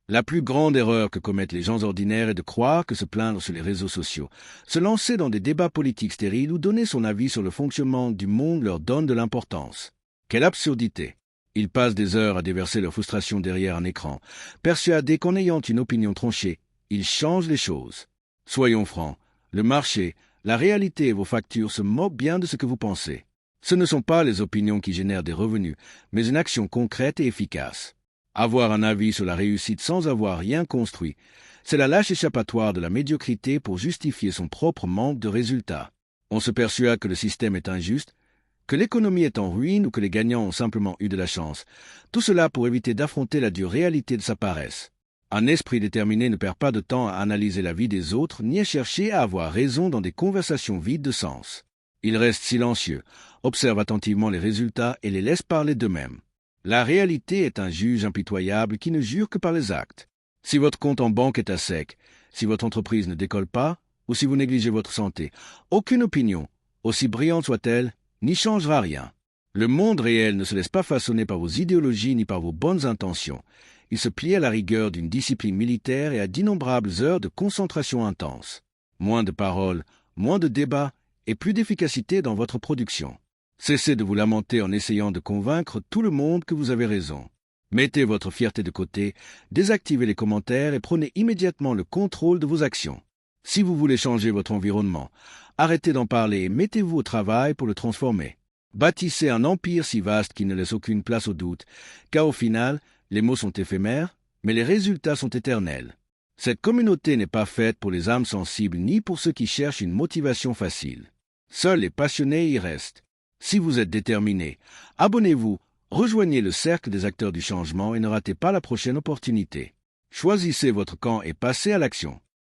La plus grande erreur que commettent les gens ordinaires est de croire que se plaindre sur les réseaux sociaux, se lancer dans des débats politiques stériles ou donner son avis sur le fonctionnement du monde leur donne de l'importance. Quelle absurdité! Ils passent des heures à déverser leur frustration derrière un écran, persuadés qu'en ayant une opinion tranchée, ils changent les choses. Soyons francs, le marché, la réalité et vos factures se moquent bien de ce que vous pensez. Ce ne sont pas les opinions qui génèrent des revenus, mais une action concrète et efficace. Avoir un avis sur la réussite sans avoir rien construit, c'est la lâche échappatoire de la médiocrité pour justifier son propre manque de résultats. On se persuade que le système est injuste, que l'économie est en ruine ou que les gagnants ont simplement eu de la chance. Tout cela pour éviter d'affronter la dure réalité de sa paresse. Un esprit déterminé ne perd pas de temps à analyser la vie des autres ni à chercher à avoir raison dans des conversations vides de sens. Il reste silencieux, observe attentivement les résultats et les laisse parler d'eux-mêmes. La réalité est un juge impitoyable qui ne jure que par les actes. Si votre compte en banque est à sec, si votre entreprise ne décolle pas, ou si vous négligez votre santé, aucune opinion, aussi brillante soit-elle, n'y changera rien. Le monde réel ne se laisse pas façonner par vos idéologies ni par vos bonnes intentions. Il se plie à la rigueur d'une discipline militaire et à d'innombrables heures de concentration intense. Moins de paroles, moins de débats et plus d'efficacité dans votre production. Cessez de vous lamenter en essayant de convaincre tout le monde que vous avez raison. Mettez votre fierté de côté, désactivez les commentaires et prenez immédiatement le contrôle de vos actions. Si vous voulez changer votre environnement, arrêtez d'en parler et mettez-vous au travail pour le transformer. Bâtissez un empire si vaste qui ne laisse aucune place au doute, car au final, les mots sont éphémères, mais les résultats sont éternels. Cette communauté n'est pas faite pour les âmes sensibles ni pour ceux qui cherchent une motivation facile. Seuls les passionnés y restent. Si vous êtes déterminé, abonnez-vous, rejoignez le cercle des acteurs du changement et ne ratez pas la prochaine opportunité. Choisissez votre camp et passez à l'action.